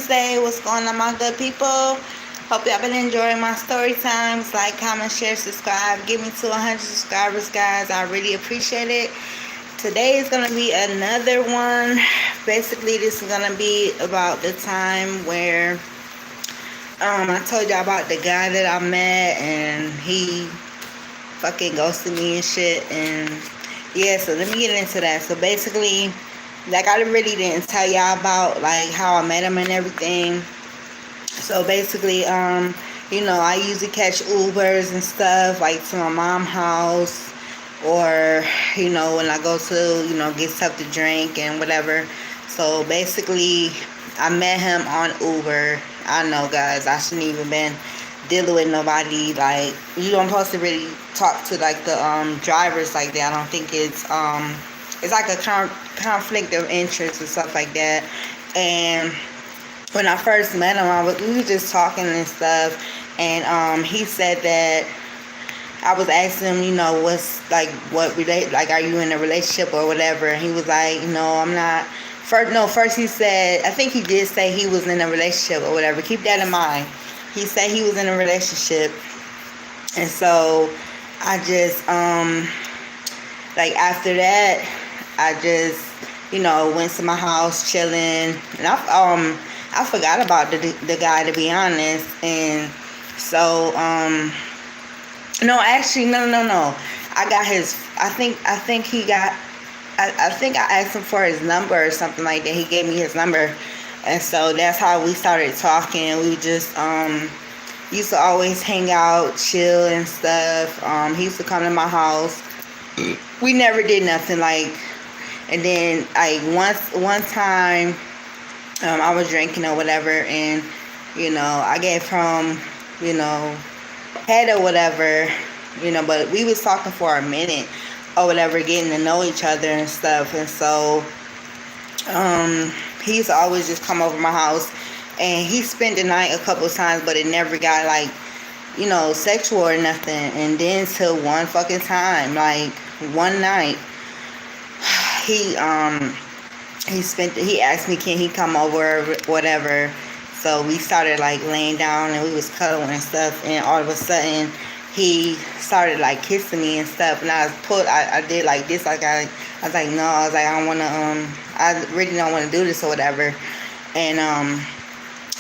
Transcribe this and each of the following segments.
Wednesday. What's going on, my good people? Hope y'all been enjoying my story times. Like, comment, share, subscribe. Get me to 100 subscribers, guys. I really appreciate it. Today is going to be another one. Basically, this is going to be about the time where I told y'all about the guy that I met and he fucking ghosted me and shit. And yeah, so let me get into that. So basically, like, I really didn't tell y'all about like how I met him and everything. So basically, I usually catch Ubers and stuff, like to my mom's house, or when I go to get stuff to drink and whatever. So basically, I met him on Uber. I know, guys, I shouldn't even been dealing with nobody. Like, you don't supposed to really talk to like the drivers like that. I don't think it's like a conflict of interest and stuff like that. And when I first met him, we were just talking and stuff, and he said that I was asking him, what's like, are you in a relationship or whatever? And he was like, no, I'm not. First he said, I think he did say he was in a relationship or whatever. Keep that in mind. He said he was in a relationship, and so I just like after that, I just went to my house chilling, and I forgot about the guy, to be honest. And so no, actually, no. I got his. I think he got. I think I asked him for his number or something like that. He gave me his number, and so that's how we started talking. We just used to always hang out, chill and stuff. He used to come to my house. We never did nothing, like. And then like one time, I was drinking or whatever, and I gave him head or whatever, but we was talking for a minute or whatever, getting to know each other and stuff. And so he used to always just come over my house, and he spent the night a couple of times, but it never got like sexual or nothing. And then till one fucking time, like one night, he asked me, can he come over or whatever. So we started like laying down and we was cuddling and stuff, and all of a sudden he started like kissing me and stuff, and I did like this, like I was like, no, I was like, I don't want to I really don't want to do this or whatever. And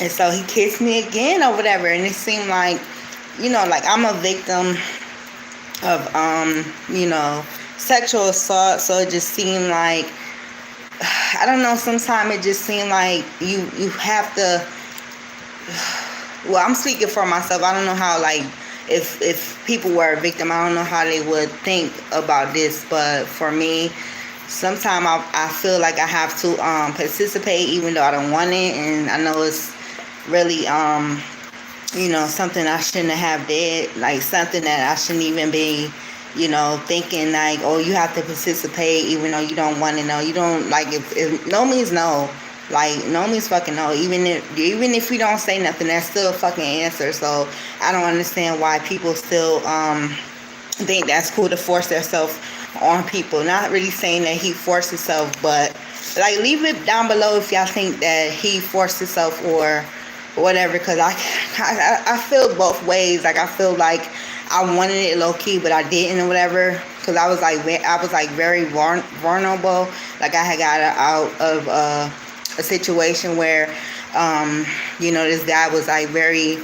so he kissed me again or whatever, and it seemed like like I'm a victim of sexual assault. So it just seemed like, I don't know, sometimes it just seemed like you have to, well, I'm speaking for myself. I don't know how, like, if people were a victim, I don't know how they would think about this. But for me, sometimes I feel like I have to participate even though I don't want it. And I know it's really, something I shouldn't have did, like something that I shouldn't even be, thinking like, oh, you have to participate even though you don't want to know. You don't, like, if no means no. Like, no means fucking no. Even if you don't say nothing, that's still a fucking answer. So I don't understand why people still think that's cool to force themselves on people. Not really saying that he forced himself, but like, leave it down below if y'all think that he forced himself or whatever. Because I feel both ways. Like, I feel like I wanted it low key, but I didn't or whatever. Because I was like very vulnerable. Like, I had got out of a situation where this guy was like very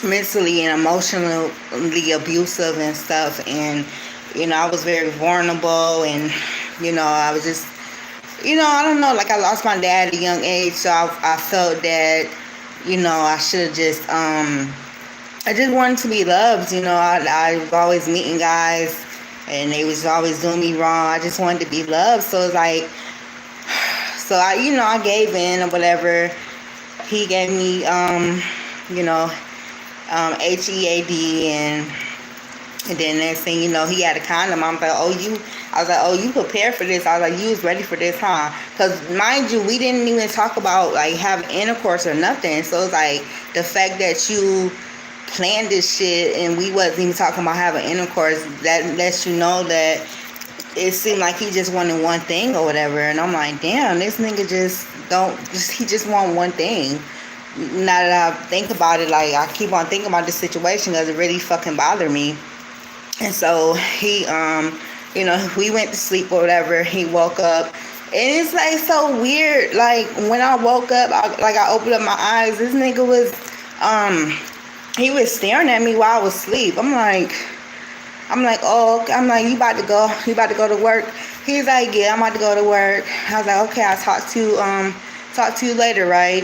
mentally and emotionally abusive and stuff. And I was very vulnerable, and I was just I don't know, like, I lost my dad at a young age. So I felt that I should have just I just wanted to be loved. I was always meeting guys and they was always doing me wrong. I just wanted to be loved. So it's like, so I gave in or whatever. He gave me HEAD, and then next thing he had a condom. I was like, you prepared for this? I was like, you was ready for this, huh? Because mind you, we didn't even talk about like having intercourse or nothing. So it's like, the fact that you planned this shit and we wasn't even talking about having intercourse, that lets you know that it seemed like he just wanted one thing or whatever, and I'm like, damn, this nigga he just want one thing. Now that I think about it, like, I keep on thinking about this situation because it really fucking bothered me. And so he, we went to sleep or whatever. He woke up, and it's like so weird. Like, when I woke up, I opened up my eyes. This nigga was, he was staring at me while I was asleep. I'm like, oh, I'm like, you about to go? You about to go to work? He's like, yeah, I'm about to go to work. I was like, okay, I'll talk to you later, right?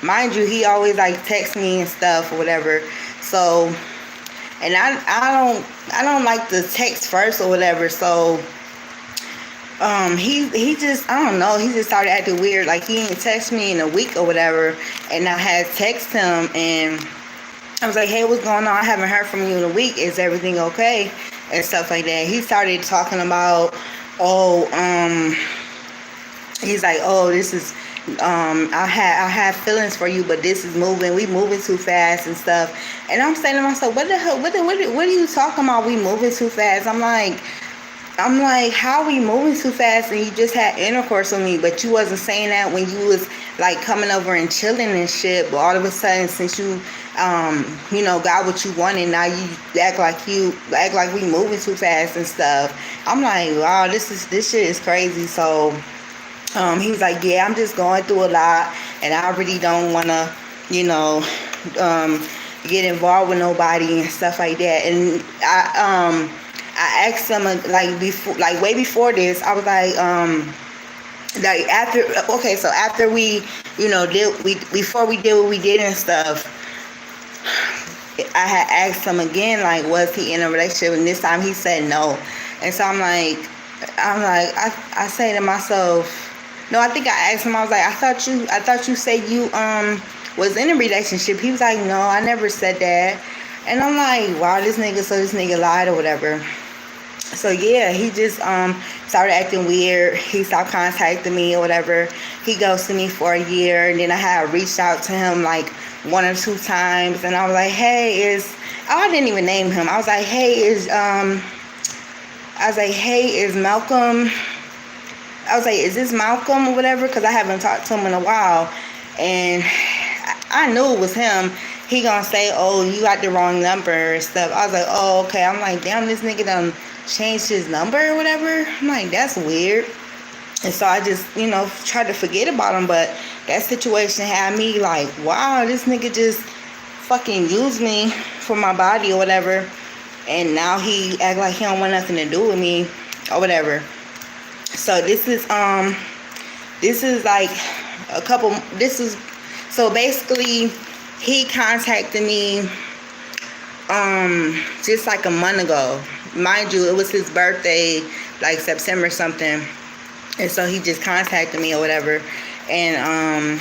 Mind you, he always like text me and stuff or whatever. So, and I don't like to text first or whatever. So, he just, I don't know, he just started acting weird. Like, he didn't text me in a week or whatever, and I had text him, and I was like, hey, what's going on? I haven't heard from you in a week. Is everything okay? And stuff like that. He started talking about, he's like, oh, this is, I have feelings for you, but this is we moving too fast and stuff. And I'm saying to myself, what the hell, what are you talking about? We moving too fast? I'm like, how we moving too fast? And you just had intercourse with me, but you wasn't saying that when you was like coming over and chilling and shit. But all of a sudden, since you got what you wanted, now you act like we moving too fast and stuff. I'm like, wow, this shit is crazy. So he was like, yeah, I'm just going through a lot, and I really don't want to, get involved with nobody and stuff like that. And I asked him way before this. I was like after we before we did what we did and stuff, I had asked him again, like, was he in a relationship, and this time he said no. And so I say to myself, no, I think I asked him, I was like, I thought you said you was in a relationship. He was like, no, I never said that. And I'm like, wow, this nigga lied or whatever. So yeah, he just started acting weird. He stopped contacting me or whatever. He ghosted me for a year, and then I had reached out to him like 1 or 2 times, and I was like, hey, I didn't even name him. I was like, hey, is Malcolm? I was like, is this Malcolm or whatever? Because I haven't talked to him in a while. And I knew it was him. He gonna say, oh, you got the wrong number and stuff. I was like, oh, okay. I'm like, damn, this nigga done changed his number or whatever. I'm like, that's weird. And so I just, tried to forget about him. But that situation had me like, wow, this nigga just fucking used me for my body or whatever. And now he act like he don't want nothing to do with me or whatever. So this is like so basically he contacted me just like a month ago. Mind you, it was his birthday, like September something. And so he just contacted me or whatever. And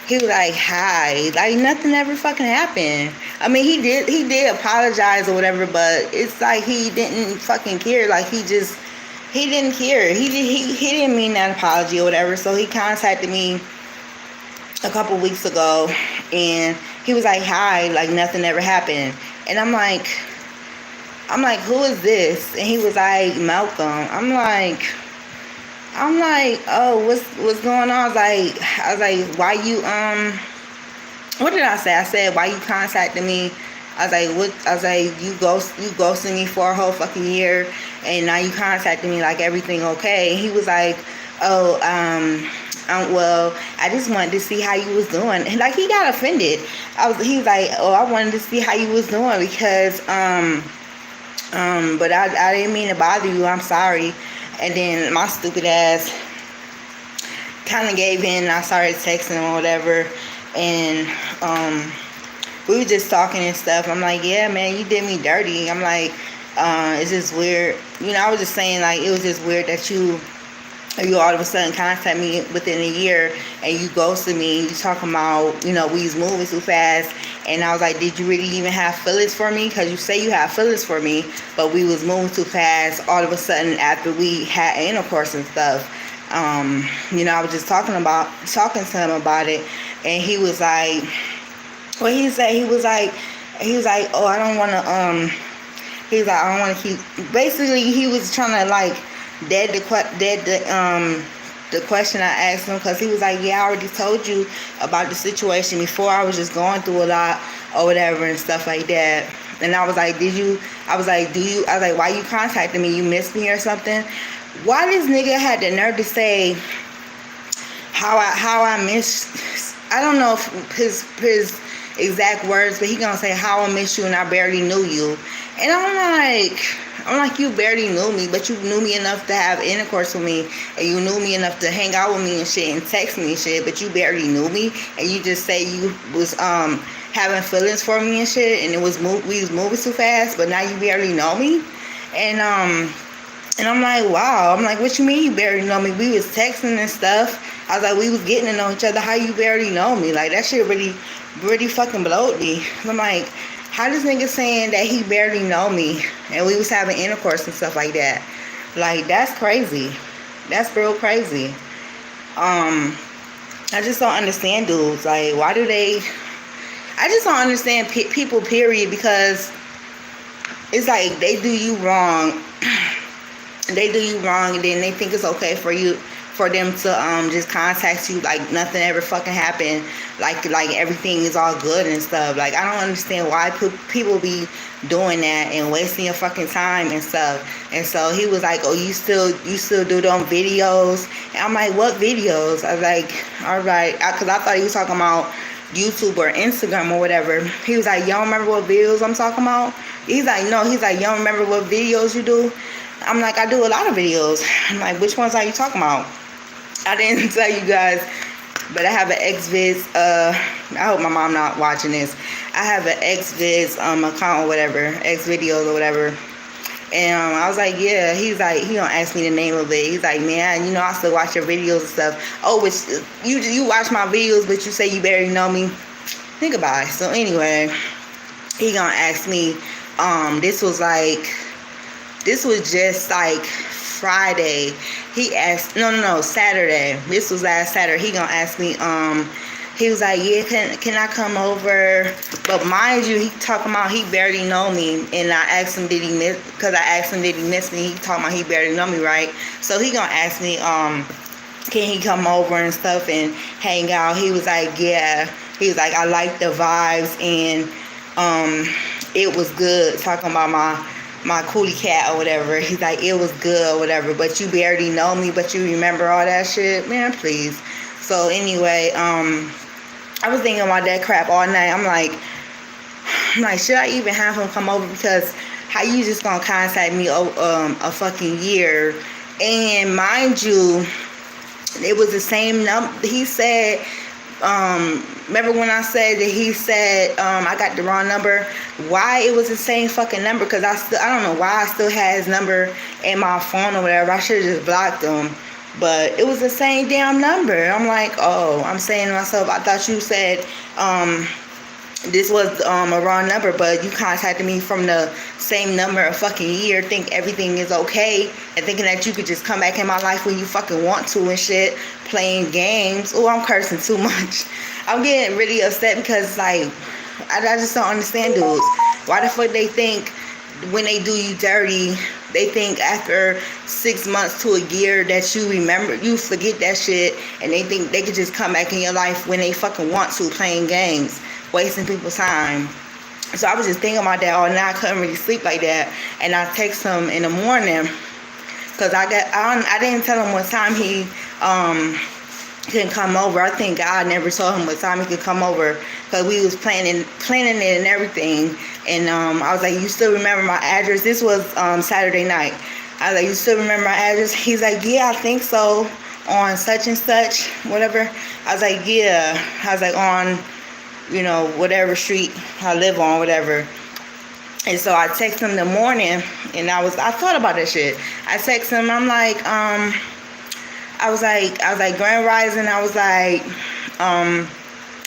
he was like, hi. Like, nothing ever fucking happened. I mean, he did apologize or whatever, but it's like he didn't fucking care. Like, he didn't care. He didn't mean that apology or whatever. So he contacted me a couple weeks ago, and he was like, hi, like nothing ever happened. And I'm like, who is this? And he was like, Malcolm. I'm like, oh, what's going on? I was like, why you what did I say? I said, why you contacted me? I was like, what? I was like, you ghosted me for a whole fucking year, and now you contacted me like everything okay. And he was like, oh, well, I just wanted to see how you was doing. And like, he got offended. He was like, oh, I wanted to see how you was doing because but I didn't mean to bother you. I'm sorry. And then my stupid ass kind of gave in, and I started texting him or whatever. And we were just talking and stuff. I'm like, yeah, man, you did me dirty. I'm like, it's just weird. I was just saying, like, it was just weird that you all of a sudden contact me within a year and you ghosted me. You talking about, we was moving too fast. And I was like, did you really even have feelings for me? Because you say you have feelings for me, but we was moving too fast all of a sudden after we had intercourse and stuff. I was just talking to him about it. And he was like, what he said, he was like, oh, I don't want to, He's like, I don't want to keep. Basically, he was trying to like dead the question I asked him, because he was like, yeah, I already told you about the situation before. I was just going through a lot or whatever and stuff like that. And I was like, I was like, why you contacted me? You missed me or something? Why this nigga had the nerve to say how I missed? I don't know if his exact words, but he gonna say how I miss you and I barely knew you. And I'm like, you barely knew me, but you knew me enough to have intercourse with me, and you knew me enough to hang out with me and shit and text me and shit, but you barely knew me, and you just say you was having feelings for me and shit, and we was moving too fast, but now you barely know me. And I'm like, wow. I'm like, what you mean you barely know me? We was texting and stuff. I was like, we was getting to know each other. How you barely know me? Like, that shit really fucking blowed me. I'm like, how this nigga saying that he barely know me and we was having intercourse and stuff like that? Like, that's crazy. That's real crazy. I just don't understand dudes. Like, why do they... I just don't understand people, period, because it's like they do you wrong. They do you wrong, and then they think it's okay for them to just contact you like nothing ever fucking happened, like everything is all good and stuff. Like, I don't understand why people be doing that and wasting your fucking time and stuff. And so he was like, oh, you still do them videos? And I'm like, what videos? I was like, all right, because I thought he was talking about YouTube or Instagram or whatever. He was like, you don't remember what videos I'm talking about? He's like, no. He's like, you don't remember what videos you do? I'm like, I do a lot of videos. I'm like, which ones are you talking about? I didn't tell you guys, but I have an Xvids. I hope my mom not watching this. I have an Xvids account or whatever, Xvideos or whatever. And I was like, yeah. He's like, he gonna ask me the name of it. He's like, man, I still watch your videos and stuff. Oh, which you watch my videos, but you say you barely know me. Think about it. So anyway, he gonna ask me. This was just like Friday. He asked, no, Saturday. This was last Saturday. He gonna ask me, he was like, yeah, can I come over? But mind you, he talking about he barely know me. And I asked him, did he miss me? He talking about he barely know me, right? So he gonna ask me, can he come over and stuff and hang out? He was like, yeah. He was like, I like the vibes, and it was good, talking about my coolie cat or whatever. He's like, it was good or whatever, but you barely know me, but you remember all that shit? Man, please. So anyway, I was thinking about that crap all night. I'm like, should I even have him come over? Because how you just gonna contact me a fucking year? And mind you, it was the same number. He said, remember when I said that he said I got the wrong number? Why it was the same fucking number? Because I don't know why I still had his number in my phone or whatever. I should have just blocked him. But it was the same damn number. I'm like, oh, I'm saying to myself, I thought you said this was a wrong number, but you contacted me from the same number a fucking year, think everything is okay, and thinking that you could just come back in my life when you fucking want to and shit, playing games. Oh, I'm cursing too much. I'm getting really upset because, like, I just don't understand dudes. Why the fuck they think when they do you dirty, they think after 6 months to a year that you forget that shit, and they think they could just come back in your life when they fucking want to, playing games, wasting people's time. So I was just thinking about that all night. I couldn't really sleep like that, and I text him in the morning because I didn't tell him what time he couldn't come over. I think God never told him what time he could come over because we was planning it and everything. And I was like, you still remember my address? This was Saturday night. I was like, you still remember my address? He's like, yeah, I think so, on such and such, whatever. I was like, yeah. I was like, on, whatever street I live on, whatever. And so I texted him in the morning, and I thought about that shit. I texted him, I'm like, I was like, Grand Rising, I was like, I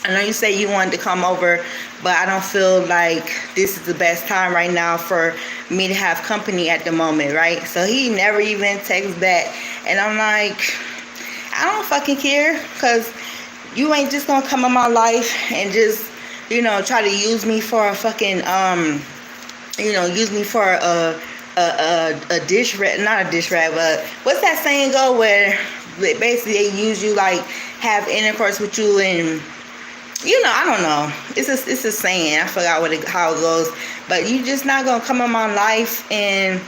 know you say you wanted to come over, but I don't feel like this is the best time right now for me to have company at the moment, right? So he never even texts back. And I'm like, I don't fucking care, because you ain't just gonna come in my life and just, try to use me for a fucking, use me for a dish rag, not a dish rag, but what's that saying go where basically they use you, like have intercourse with you, and I don't know. It's a saying. I forgot how it goes, but you just not gonna come in my life and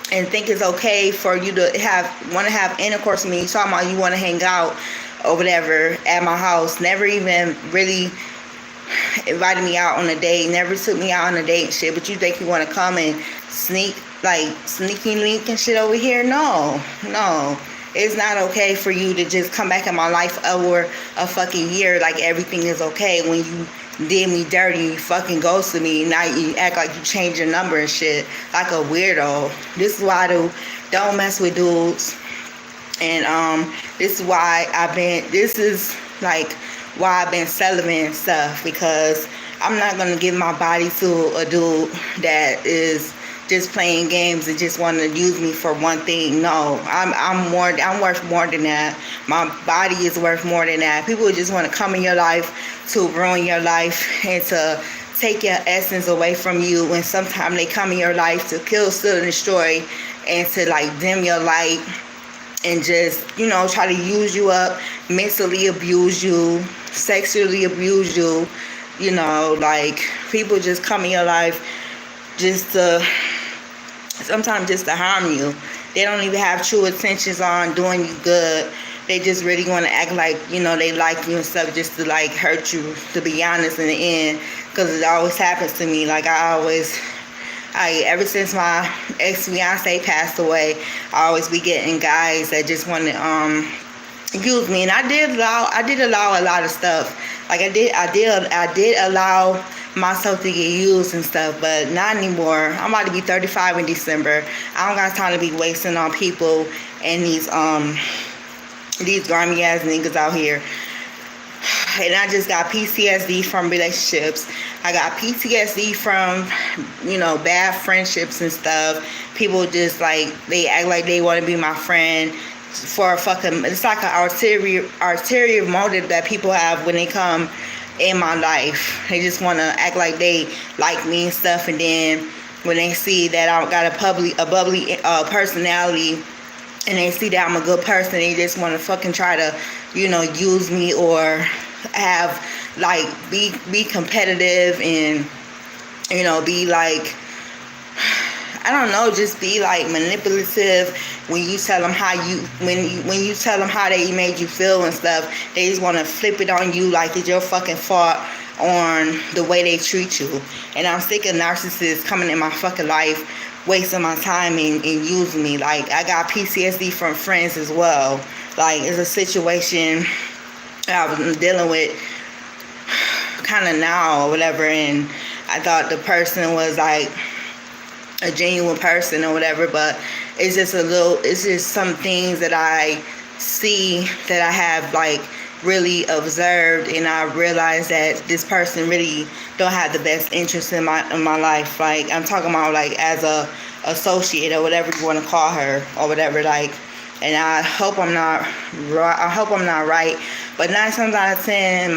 think it's okay for you to want to have intercourse with me. You talking about you want to hang out or whatever at my house. Never even really invited me out on a date. Never took me out on a date and shit. But you think you want to come and sneaky link and shit over here? No. It's not okay for you to just come back in my life over a fucking year like everything is okay when you did me dirty, you fucking ghosted me, now you act like you changed your number and shit like a weirdo. This is why I don't mess with dudes. And this is why I've been celibate and stuff, because I'm not gonna give my body to a dude that is just playing games and just want to use me for one thing. No, I'm worth more than that. My body is worth more than that. People just want to come in your life to ruin your life and to take your essence away from you, and sometimes they come in your life to kill, steal, and destroy, and to dim your light and just try to use you up, mentally abuse you, sexually abuse you. People just come in your life sometimes just to harm you. They don't even have true intentions on doing you good. They just really want to act like, they like you and stuff, just to hurt you, to be honest, in the end. Because it always happens to me. Ever since my ex-fiance passed away, I always be getting guys that just want to use me. And I did allow a lot of stuff. I did allow myself to get used and stuff, but not anymore. I'm about to be 35 in December. I don't got time to be wasting on people and these grimy ass niggas out here. And I just got PTSD from relationships. I got PTSD from bad friendships and stuff. People just they act like they want to be my friend for a fucking, it's like an ulterior motive that people have when they come in my life. They just want to act like they like me and stuff, and then when they see that I got a bubbly personality, and they see that I'm a good person, they just want to fucking try to use me, or have be competitive, and be I don't know, just be manipulative when you tell them when you tell them how they made you feel and stuff. They just want to flip it on you like it's your fucking fault on the way they treat you. And I'm sick of narcissists coming in my fucking life, wasting my time and using me. I got PTSD from friends as well. It's a situation I was dealing with kind of now or whatever, and I thought the person was a genuine person or whatever, but it's just some things that I see that I have really observed, and I realized that this person really don't have the best interest in my life. I'm talking about as a associate or whatever you want to call her or whatever, and I hope I'm not right, but 9 times out of 10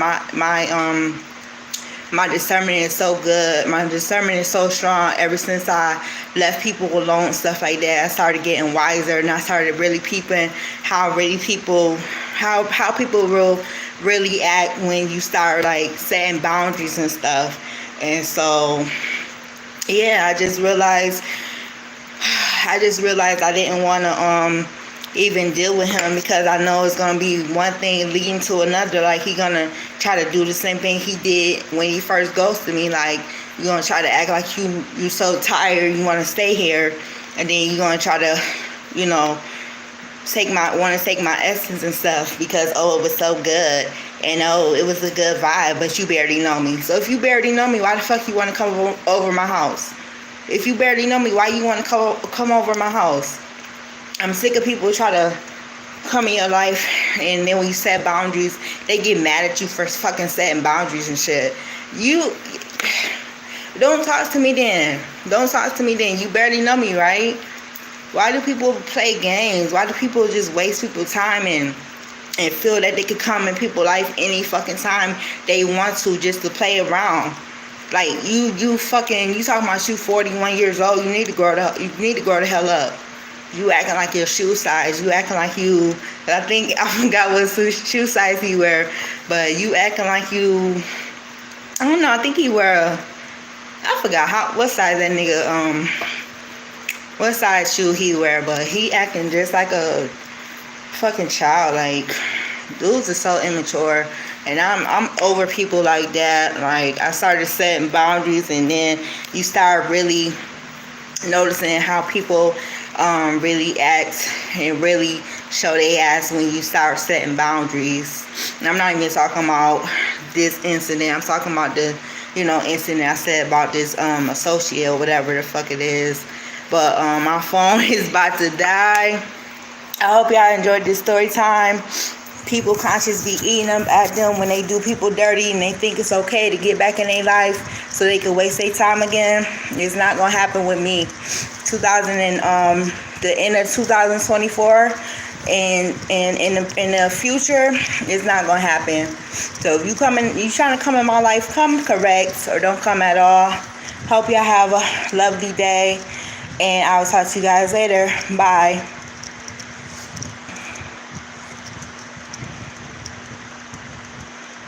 my discernment is so good. My discernment is so strong. Ever since I left people alone, stuff like that, I started getting wiser, and I started really peeping how people will really act when you start setting boundaries and stuff. And so, yeah, I just realized I didn't want to even deal with him, because I know it's gonna be one thing leading to another. He gonna try to do the same thing he did when he first ghosted me. You gonna try to act like you so tired, you want to stay here, and then you gonna try to take my essence and stuff, because it was so good, and it was a good vibe, but you barely know me. So if you barely know me, why the fuck you want to come over my house? If you barely know me, why you want to come over my house? I'm sick of people try to come in your life, and then when you set boundaries, they get mad at you for fucking setting boundaries and shit. You don't talk to me then. You barely know me, right? Why do people play games? Why do people just waste people's time and feel that they could come in people's life any fucking time they want to, just to play around? Like you talking about you 41 years old. You need to grow the hell up. You acting like your shoe size. You acting like you. I think I forgot what shoe size he wear, but you acting like you. I don't know. I think he wear. I forgot what size that nigga. What size shoe he wear, but he acting just like a fucking child. Like dudes are so immature, and I'm over people like that. Like I started setting boundaries, and then you start really noticing how people really act and really show their ass when you start setting boundaries. And I'm not even talking about this incident. I'm talking about the incident I said about this associate or whatever the fuck it is. But my phone is about to die. I hope y'all enjoyed this story time. People conscious be eating them at them when they do people dirty, and they think it's okay to get back in their life so they can waste their time again. It's not gonna happen with me. The end of 2024 and in the future, it's not gonna happen. So if you trying to come in my life, come correct or don't come at all. Hope y'all have a lovely day, and I'll talk to you guys later. Bye.